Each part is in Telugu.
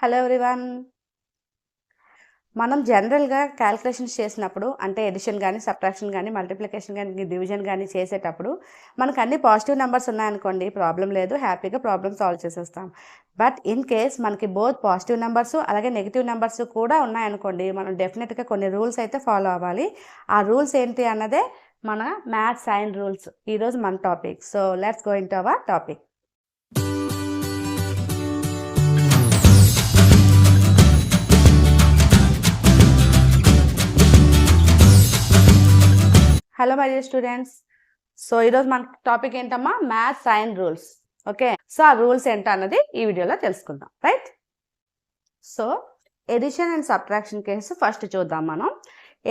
Hello everyone. మనం జనరల్గా క్యాల్కులేషన్స్ చేసినప్పుడు అంటే ఎడిషన్ కానీ సబ్ట్రాక్షన్ కానీ మల్టిప్లికేషన్ కానీ డివిజన్ కానీ చేసేటప్పుడు మనకు అన్ని పాజిటివ్ నెంబర్స్ ఉన్నాయనుకోండి, ప్రాబ్లం లేదు, హ్యాపీగా ప్రాబ్లమ్ సాల్వ్ చేసేస్తాం. బట్ ఇన్ కేస్ మనకి బోత్ పాజిటివ్ నెంబర్స్ అలాగే నెగిటివ్ నెంబర్స్ కూడా ఉన్నాయనుకోండి, మనం డెఫినెట్గా కొన్ని రూల్స్ అయితే ఫాలో అవ్వాలి. ఆ రూల్స్ ఏంటి అన్నదే మన మ్యాథ్స్ సైన్ రూల్స్ ఈరోజు మన topic. So let's go into our topic. Hello my dear students. So ఈరోజు మన టాపిక్ ఏంటమ్మా, maths sign rules. Okay, so ఆ రూల్స్ ఏంటో అన్నది ఈ వీడియోలో తెలుసుకుందాం, right? So addition and subtraction case first చూద్దాం. మనం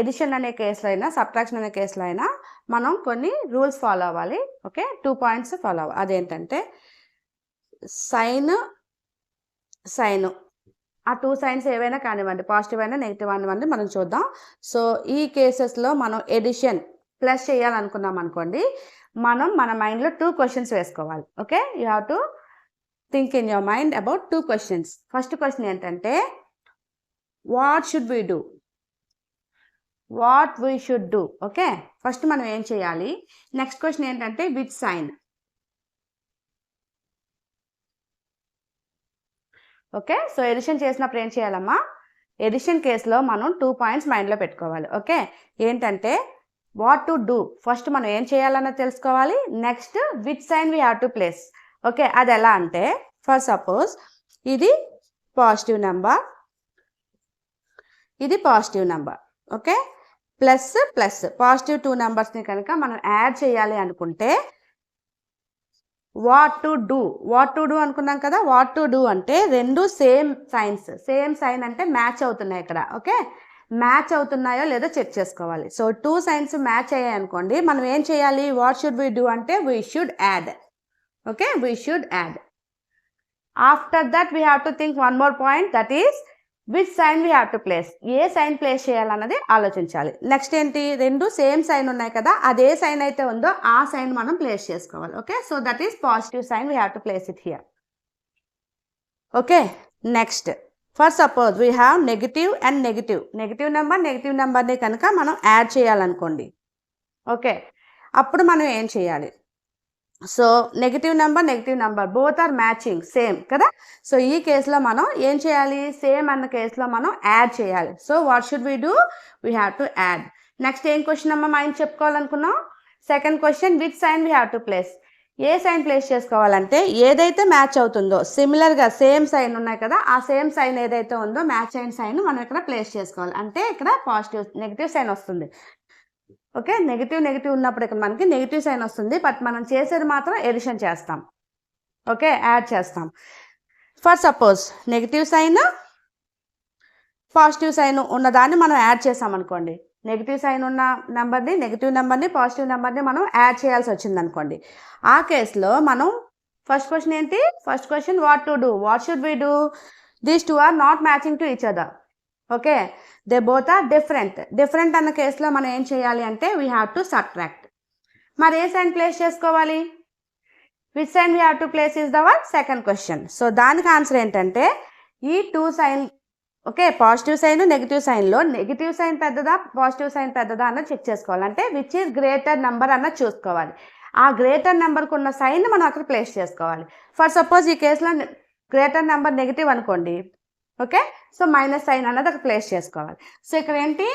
ఎడిషన్ అనే కేసులో అయినా సబ్ట్రాక్షన్ అనే కేసులో అయినా మనం కొన్ని రూల్స్ ఫాలో అవ్వాలి. ఓకే, 2 పాయింట్స్ ఫాలో అవ్వాలి. అదేంటంటే సైన్ ఆ 2 సైన్స్ ఏవైనా కానివ్వండి, పాజిటివ్ అయినా నెగిటివ్ అనివ్వండి, మనం చూద్దాం. సో ఈ కేసెస్లో మనం ఎడిషన్ ప్లస్ చేయాలనుకున్నాం అనుకోండి, మనం మన మైండ్లో 2 క్వశ్చన్స్ వేసుకోవాలి. Okay, you have to think in your mind about 2 questions. First question ఏంటంటే what should we do, what we should do. Okay, first మనం ఏం చేయాలి. నెక్స్ట్ క్వశ్చన్ ఏంటంటే which sign. Okay, so addition చేసినప్పుడు ఏం చేయాలమ్మా, ఎడిషన్ కేసులో మనం 2 పాయింట్స్ మైండ్లో పెట్టుకోవాలి. ఓకే, ఏంటంటే వాట్ టు డూ, ఫస్ట్ మనం ఏం చేయాలన్నది తెలుసుకోవాలి. Next which sign we have to place. Okay, అది ఎలా అంటే, ఫర్ సపోజ్ ఇది పాజిటివ్ నెంబర్, ఇది positive number. Okay, plus plus positive 2 నెంబర్స్ని కనుక మనం యాడ్ చేయాలి అనుకుంటే వాట్ టు డూ అనుకున్నాం కదా. వాట్ టు డూ అంటే రెండు సేమ్ సైన్ అంటే మ్యాచ్ అవుతున్నాయి ఇక్కడ. ఓకే, మ్యాచ్ అవుతున్నాయో లేదో చెక్ చేసుకోవాలి. సో 2 సైన్స్ మ్యాచ్ అయ్యాయి అనుకోండి, మనం ఏం చేయాలి, వాట్ షుడ్ వీ డూ అంటే we should add. Okay, we should add. After that we have to think one more point, that is which sign we have to place. ఏ సైన్ ప్లేస్ చేయాలన్నది ఆలోచించాలి. నెక్స్ట్ ఏంటి, రెండు సేమ్ సైన్ ఉన్నాయి కదా, అదే సైన్ అయితే ఉందో ఆ సైన్ మనం ప్లేస్ చేసుకోవాలి. Okay, so that is positive sign, we have to place it here. Okay, next for suppose we have negative and negative నెంబర్ని కనుక మనం యాడ్ చేయాలనుకోండి. ఓకే, అప్పుడు మనం ఏం చేయాలి. So negative number both are matching, same కదా. సో ఈ కేసులో మనం ఏం చేయాలి, సేమ్ అన్న కేసులో మనం యాడ్ చేయాలి. So what should we do, we have to add. Next ఏం క్వశ్చన్ అమ్మ మైండ్ చెప్పుకోవాలనుకున్నాం, second question which sign we have to place. ఏ సైన్ ప్లేస్ చేసుకోవాలంటే ఏదైతే మ్యాచ్ అవుతుందో, సిమిలర్గా సేమ్ సైన్ ఉన్నాయి కదా, ఆ సేమ్ సైన్ ఏదైతే ఉందో మ్యాచ్ అయిన సైన్ మనం ఇక్కడ ప్లేస్ చేసుకోవాలి. అంటే ఇక్కడ నెగిటివ్ సైన్ వస్తుంది. ఓకే, నెగిటివ్ ఉన్నప్పుడు ఇక్కడ మనకి నెగిటివ్ సైన్ వస్తుంది, బట్ మనం చేసేది మాత్రం ఎడిషన్ చేస్తాం. ఓకే, యాడ్ చేస్తాం. For suppose negative sign positive sign ఉన్నదాన్ని మనం యాడ్ చేసామనుకోండి, నెగిటివ్ సైన్ ఉన్న నెగిటివ్ నెంబర్ని పాజిటివ్ నెంబర్ని మనం యాడ్ చేయాల్సి వచ్చింది అనుకోండి. ఆ కేసులో మనం ఫస్ట్ క్వశ్చన్ ఏంటి, first question what to do, what should we do. These 2 are not matching to each other. Okay, they both are different అన్న కేసులో మనం ఏం చేయాలి అంటే వీ హ్యావ్ టు సబ్ట్రాక్ట్. మరి ఏ సైన్ ప్లేస్ చేసుకోవాలి, which sign we have to place is the other second question. So దానికి ఆన్సర్ ఏంటంటే ఈ 2 sign. Okay, positive sign negative సైన్లో నెగిటివ్ సైన్ పెద్దదా పాజిటివ్ సైన్ పెద్దదా అన్నది చెక్ చేసుకోవాలి. అంటే విచ్ ఈజ్ గ్రేటర్ నెంబర్ అన్నది చూసుకోవాలి. ఆ గ్రేటర్ నెంబర్కి ఉన్న సైన్ మనం అక్కడ ప్లేస్ చేసుకోవాలి. ఫర్ సపోజ్ ఈ కేసులో గ్రేటర్ నెంబర్ నెగిటివ్ అనుకోండి. ఓకే, సో మైనస్ సైన్ అన్నది అక్కడ ప్లేస్ చేసుకోవాలి. సో ఇక్కడ ఏంటి,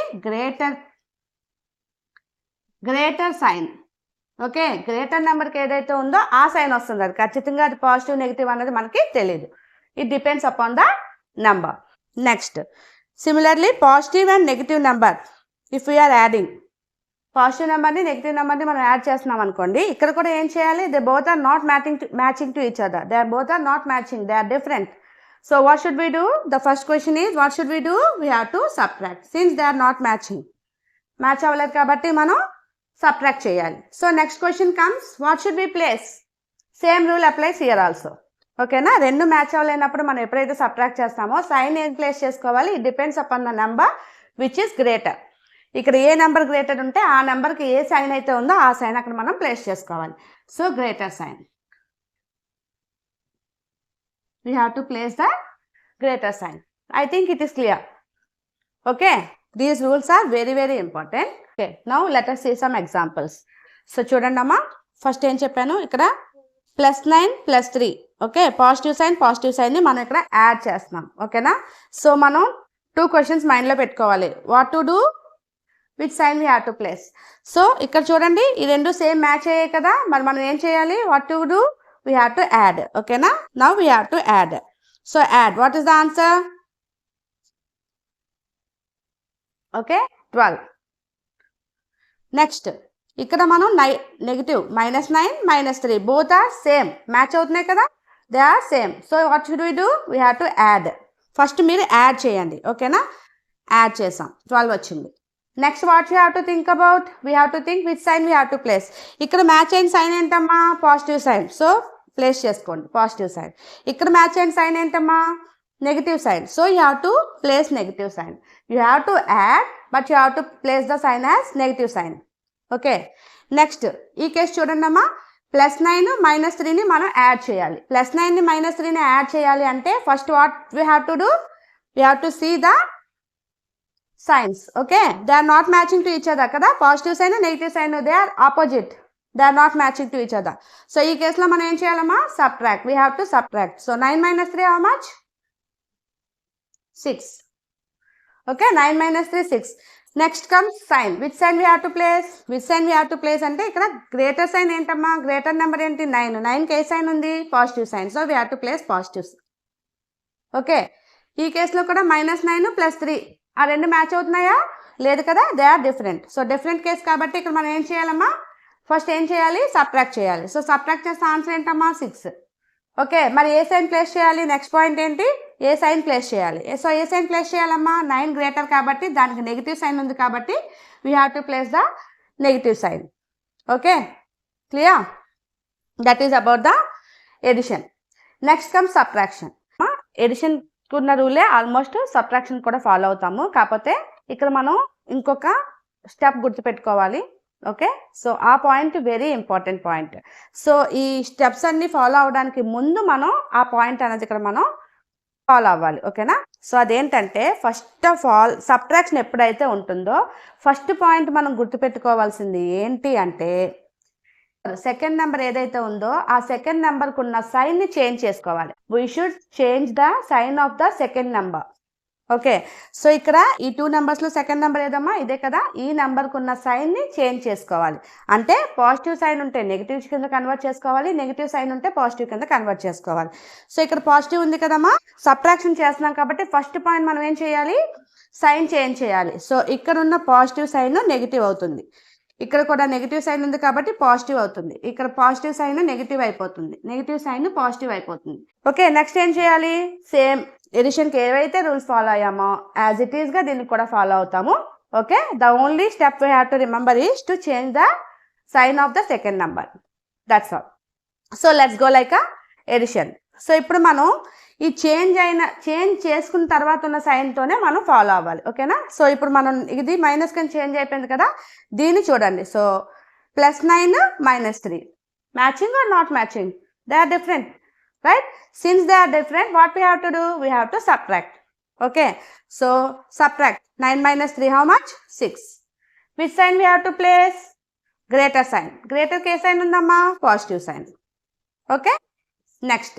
గ్రేటర్ సైన్. ఓకే, గ్రేటర్ నెంబర్కి ఏదైతే ఉందో ఆ సైన్ వస్తుంది. అది ఖచ్చితంగా అది పాజిటివ్ నెగిటివ్ అన్నది మనకి తెలియదు. It depends upon the number. Next similarly positive and negative number if we are adding, positive నెంబర్ని నెగిటివ్ నెంబర్ని మనం యాడ్ చేస్తున్నాం అనుకోండి, ఇక్కడ కూడా ఏం చేయాలి, they both are not matching to each other. They are both are not matching, they are different. So what should we do? The first question is what should we do? We have to subtract since they are not matching. Match అవ్వలేదు కాబట్టి మనం subtract చేయాలి. So next question comes, what should we place? Same rule applies here also. ఓకేనా, రెండు మ్యాచ్ అవ్వలేనప్పుడు మనం ఎప్పుడైతే సబ్ట్రాక్ట్ చేస్తామో సైన్ ఏం ప్లేస్ చేసుకోవాలి, it depends upon the number which is greater. ఇక్కడ ఏ నెంబర్ గ్రేటర్ ఉంటే ఆ నెంబర్కి ఏ సైన్ అయితే ఉందో ఆ సైన్ అక్కడ మనం ప్లేస్ చేసుకోవాలి. So greater sign, we have to place the greater sign. I think it is clear. Okay, these rules are very, very important. Okay, now let us see some examples. So చూడండమ్మా, ఫస్ట్ ఏం చెప్పాను, ఇక్కడ +9 +3. ఓకే, పాజిటివ్ సైన్ని మనం ఇక్కడ యాడ్ చేస్తున్నాం. ఓకేనా? సో మనం 2 క్వశ్చన్స్ మైండ్లో పెట్టుకోవాలి. What to do, which sign we have to place. So ఇక్కడ చూడండి, ఈ రెండు సేమ్ మ్యాచ్ అయ్యాయి కదా, మరి మనం ఏం చేయాలి, what to do, we have to add. ఓకేనా? Now we have to add. So add, what is the answer? Okay, 12. Next ఇక్కడ మనం negative -9 -3 both are same, match అవుతున్నాయి కదా, they are same. So what should we do, we have to add. First మీరు యాడ్ చేయండి. ఓకేనా? యాడ్ చేసాం, 12 వచ్చింది. Next what you have to think about, we have to think which sign we have to place. ఇక్కడ మ్యాచ్ అయిన సైన్ ఏంటమ్మా, పాజిటివ్ సైన్. సో ప్లేస్ చేసుకోండి పాజిటివ్ సైన్. ఇక్కడ మ్యాచ్ అయిన సైన్ ఏంటమ్మా, negative sign. So you have to place negative sign. You have to add, but you have to place the sign as negative sign. Okay, next ఈ కేసు చూడండి అమ్మా, +9 -3ని మనం యాడ్ చేయాలి. +9ని -3ని యాడ్ చేయాలి అంటే first what we have to do, we have to see the signs. Okay, they are not matching to each other కదా, positive sign negative sign they are opposite, they are not matching to each other. So ఈ కేసులో మనం ఏం చేయాలమ్మా, subtract. We have to subtract. So 9 - 3 how much, 6. Okay, 9 - 3 6. Next comes sign. Which sign we have to place, which sign we have to place అంటే ఇక్కడ గ్రేటర్ సైన్ ఏంటమ్మా, గ్రేటర్ నెంబర్ ఏంటి, 9. 9కి ఏ సైన్ ఉంది, positive sign. So we have to place positive. Okay, ఈ కేసులో కూడా -9 +3 ఆ రెండు మ్యాచ్ అవుతున్నాయా, లేదు కదా, they are different. So different case కాబట్టి ఇక్కడ మనం ఏం చేయాలమ్మా, ఫస్ట్ ఏం చేయాలి, సబ్ట్రాక్ట్ చేయాలి. సో సబ్ట్రాక్ట్ చేస్తే ఆన్సర్ ఏంటమ్మా, 6. ఓకే, మరి ఏ సైన్ ప్లేస్ చేయాలి, నెక్స్ట్ పాయింట్ ఏంటి, ఏ సైన్ ప్లేస్ చేయాలి. సో ఏ సైన్ ప్లేస్ చేయాలమ్మా, 9 గ్రేటర్ కాబట్టి దానికి నెగిటివ్ సైన్ ఉంది కాబట్టి we have to place the negative sign. Okay, clear? That is about the addition. Next come subtraction. Addition ఉన్న రూలే ఆల్మోస్ట్ సబ్ట్రాక్షన్ కూడా ఫాలో అవుతాము, కాకపోతే ఇక్కడ మనం ఇంకొక స్టెప్ గుర్తుపెట్టుకోవాలి. ఓకే, సో ఆ point very important point. So ఈ స్టెప్స్ అన్ని ఫాలో అవడానికి ముందు మనం ఆ పాయింట్ అనేది ఇక్కడ మనం ఫాలో అవ్వాలి. ఓకేనా? సో అదేంటంటే ఫస్ట్ ఆఫ్ ఆల్ సబ్ట్రాక్షన్ ఎప్పుడైతే ఉంటుందో ఫస్ట్ పాయింట్ మనం గుర్తుపెట్టుకోవాల్సింది ఏంటి అంటే, సెకండ్ నెంబర్ ఏదైతే ఉందో ఆ సెకండ్ నెంబర్కి ఉన్న సైన్ని చేంజ్ చేసుకోవాలి. We should change the sign of the second number. Okay, so ఇక్కడ ఈ 2 నెంబర్స్లో సెకండ్ నెంబర్ ఏదమ్మా, ఇదే కదా, ఈ నెంబర్కి ఉన్న సైన్ని చేంజ్ చేసుకోవాలి. అంటే పాజిటివ్ సైన్ ఉంటే నెగిటివ్ కింద కన్వర్ట్ చేసుకోవాలి, నెగిటివ్ సైన్ ఉంటే పాజిటివ్ కింద కన్వర్ట్ చేసుకోవాలి. సో ఇక్కడ పాజిటివ్ ఉంది కదమ్మా, సబ్ట్రాక్షన్ చేస్తున్నాం కాబట్టి ఫస్ట్ పాయింట్ మనం ఏం చేయాలి, సైన్ చేంజ్ చేయాలి. సో ఇక్కడ ఉన్న పాజిటివ్ సైన్ నెగిటివ్ అవుతుంది, ఇక్కడ కూడా నెగిటివ్ సైన్ ఉంది కాబట్టి పాజిటివ్ అవుతుంది, ఇక్కడ పాజిటివ్ సైన్ నెగిటివ్ అయిపోతుంది, నెగిటివ్ సైన్ పాజిటివ్ అయిపోతుంది. ఓకే, నెక్స్ట్ ఏం చేయాలి, సేమ్ ఎడిషన్కి ఏవైతే రూల్స్ ఫాలో అయ్యామో యాజ్ ఇట్ ఈస్గా దీన్ని కూడా ఫాలో అవుతాము. Okay, the only step we have to remember is to change the sign of the second number. That's all. So let's go like a addition. So ఇప్పుడు మనం ఈ చేంజ్ చేసుకున్న తర్వాత ఉన్న సైన్తోనే మనం ఫాలో అవ్వాలి. ఓకేనా? సో ఇప్పుడు మనం ఇది మైనస్ కింద చేంజ్ అయిపోయింది కదా, దీన్ని చూడండి. So +9 -3 matching or not matching, they are different, right? Since they are different, what we have to do, we have to subtract. Okay, so subtract 9 - 3 how much, 6. Which sign we have to place, greater sign. Greater k sign undamma, positive sign. Okay, next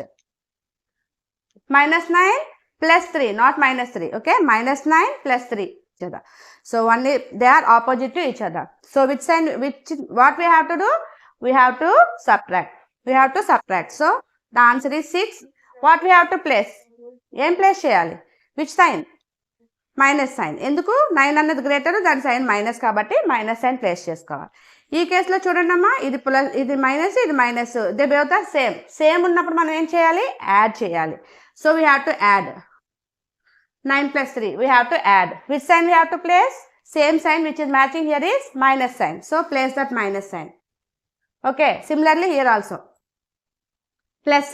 -9 +3, not -3. Okay, -9 +3 each other. So only they are opposite to each other. So what we have to do, we have to subtract. So the answer is 6. What we have to place, ఏం ప్లేస్ చేయాలి, విచ్ సైన్, మైనస్ సైన్. ఎందుకు, 9 అన్నది గ్రేటర్, దాని సైన్ మైనస్ కాబట్టి మైనస్ సైన్ ప్లేస్ చేసుకోవాలి. ఈ కేసులో చూడండి అమ్మా, ఇది ప్లస్, ఇది మైనస్, ఇది minus, they both are same ఉన్నప్పుడు మనం ఏం చేయాలి, యాడ్ చేయాలి. So we have to add 9 + 3, we have to add. Which sign we have to place, same sign which is matching here is minus sign. So place that minus sign. Okay, similarly here also plus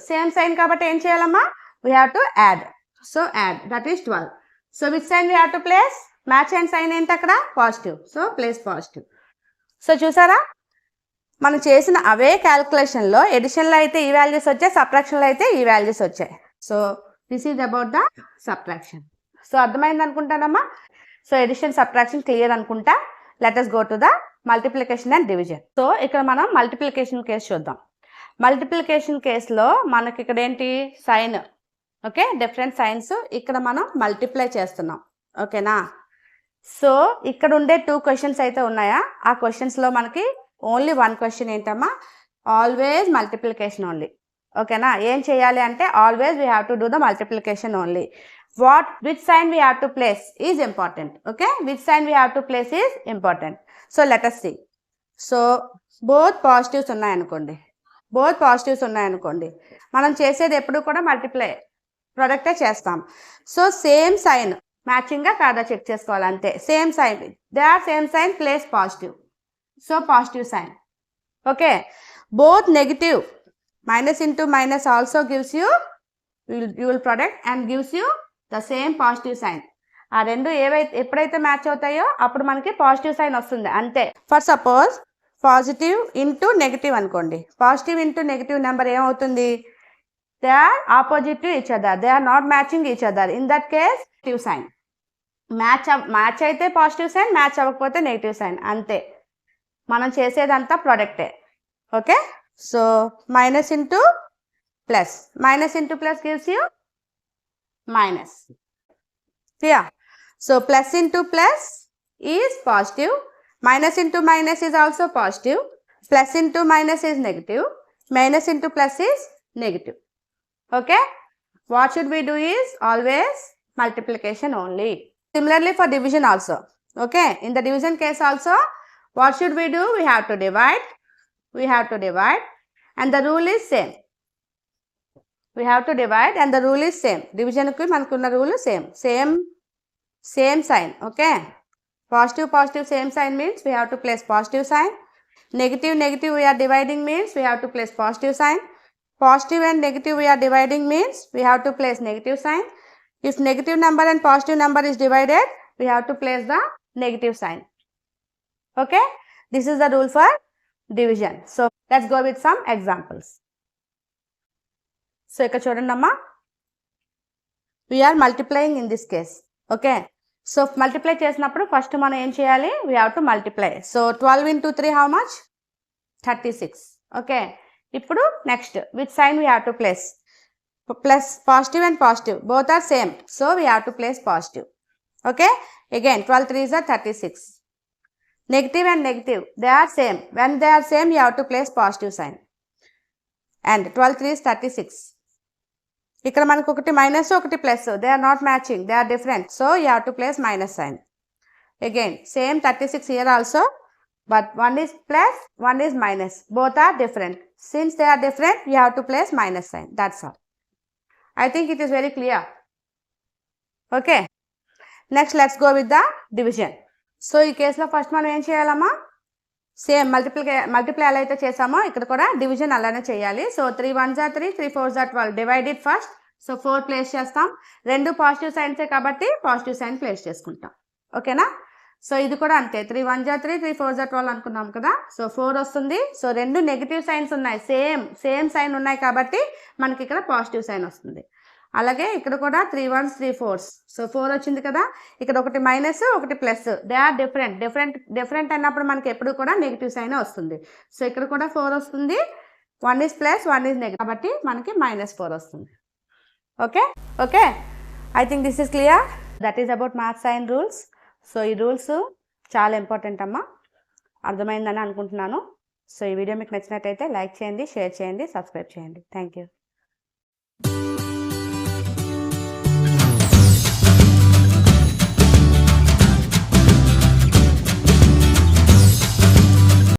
same sign కాబట్టి ఏం చేయాలమ్మా, we have to add. So add, that is 12. So which sign we have to place, match and sign ఏంటి అక్కడ, positive. So place positive. So చూసారా, మనం చేసిన అవే క్యాల్కులేషన్లో ఎడిషన్లో అయితే ఈ వాల్యూస్ వచ్చాయి, సబ్ట్రాక్షన్లో అయితే ఈ వాల్యూస్ వచ్చాయి. So this is about the subtraction. So అర్థమైంది అనుకుంటానమ్మా. సో ఎడిషన్ సబ్ట్రాక్షన్ క్లియర్ అనుకుంటా. Let us go to the multiplication and division. So ఇక్కడ మనం మల్టిప్లికేషన్ కేసు చూద్దాం. మల్టిప్లికేషన్ కేసులో మనకి ఇక్కడ ఏంటి సైన్, ఓకే, డిఫరెంట్ సైన్స్ ఇక్కడ మనం మల్టిప్లై చేస్తున్నాం, ఓకేనా. సో ఇక్కడ ఉండే 2 క్వశ్చన్స్ అయితే ఉన్నాయా, ఆ క్వశ్చన్స్లో మనకి ఓన్లీ 1 క్వశ్చన్ ఏంటమ్మా, ఆల్వేస్ మల్టిప్లికేషన్ ఓన్లీ, ఓకేనా. ఏం చేయాలి అంటే always we have to do the multiplication only. which sign we have to place is important, okay, which sign we have to place is important. So let us see. So both positives ఉన్నాయనుకోండి, మనం చేసేది ఎప్పుడు కూడా మల్టిప్లై ప్రొడక్టే చేస్తాం. సో సేమ్ సైన్ మ్యాచింగ్గా కాదా చెక్ చేసుకోవాలంటే, same sign, they are same sign, place positive. So positive sign, okay. Both negative, minus into minus also gives you, you will product and gives you the same positive sign. ఆ రెండు ఎప్పుడైతే మ్యాచ్ అవుతాయో అప్పుడు మనకి పాజిటివ్ సైన్ వస్తుంది అంతే. For suppose positive into negative అనుకోండి, పాజిటివ్ ఇంటూ నెగిటివ్ నెంబర్ ఏమవుతుంది, they are opposite to each other, they are not matching each other. In that case negative sign. Match అయితే పాజిటివ్ సైన్, మ్యాచ్ అవ్వకపోతే నెగిటివ్ సైన్, అంతే. మనం చేసేదంతా ప్రొడక్టే, okay. So minus into plus gives you minus. Yeah. So plus into plus is positive, minus into minus is also positive, plus into minus is negative, minus into plus is negative, okay. What should we do is always multiplication only. Similarly for division also, okay. In the division case also what should we do, we have to divide and the rule is same. We have to divide and the rule is same. Division ku manakunna rule same sign, okay. Positive same sign means we have to place positive sign. Negative we are dividing means we have to place positive sign. Positive and negative we are dividing means we have to place negative sign. If negative number and positive number is divided, we have to place the negative sign, okay. This is the rule for division. So let's go with some examples. So ఇక్కడ చూడండి అమ్మా, we are multiplying in this case, okay. So multiply చేసినప్పుడు ఫస్ట్ మనం ఏం చేయాలి, we have to multiply. So 12 into 3 how much, 36, okay. ఇప్పుడు next which sign we have to place, plus positive and positive both are same, so we have to place positive, okay. Again 12 3s are 36. Negative and negative, they are same. When they are same, you have to place positive sign. And 12 3 is 36. ఇక్కడ మనకు ఒకటి మైనస్ ఒకటి plus, they are not matching, they are different, so you have to place minus sign. Again same 36 here also, but one is plus, one is minus, both are different. Since they are different, you have to place minus sign. That's all. I think it is very clear, okay. Next let's go with the division. So ఈ కేసులో ఫస్ట్ మనం ఏం చేయాలమ్మా, సేమ్ మల్టిప్లై ఎలా అయితే చేసామో ఇక్కడ కూడా డివిజన్ అలానే చేయాలి. So 3 1s are 3, 3 4s are 12, divided first. So 4 place చేస్తాం, రెండు పాజిటివ్ సైన్సే కాబట్టి పాజిటివ్ సైన్ ప్లేస్ చేసుకుంటాం, ఓకేనా. సో ఇది కూడా అంతే, 3 1s are 3, 3 4s are 12 అనుకున్నాం కదా. సో 4 వస్తుంది. సో రెండు నెగిటివ్ సైన్స్ ఉన్నాయి, సేమ్ సైన్ ఉన్నాయి కాబట్టి మనకి ఇక్కడ పాజిటివ్ సైన్ వస్తుంది. అలాగే ఇక్కడ కూడా 3 1s 3 4s. సో 4 వచ్చింది కదా, ఇక్కడ ఒకటి మైనస్ ఒకటి ప్లస్, దే ఆర్ డిఫరెంట్ అన్నప్పుడు మనకి ఎప్పుడు కూడా నెగిటివ్ సైన్ వస్తుంది. సో ఇక్కడ కూడా 4 వస్తుంది, 1 is ప్లస్ 1 is నెగిటివ్ కాబట్టి మనకి -4 వస్తుంది, okay. I think this is clear. That is about maths sign rules. So ఈ రూల్స్ చాలా ఇంపార్టెంట్ అమ్మా, అర్థమైందని అనుకుంటున్నాను. సో ఈ వీడియో మీకు నచ్చినట్టయితే లైక్ చేయండి, షేర్ చేయండి, సబ్స్క్రైబ్ చేయండి. Thank you.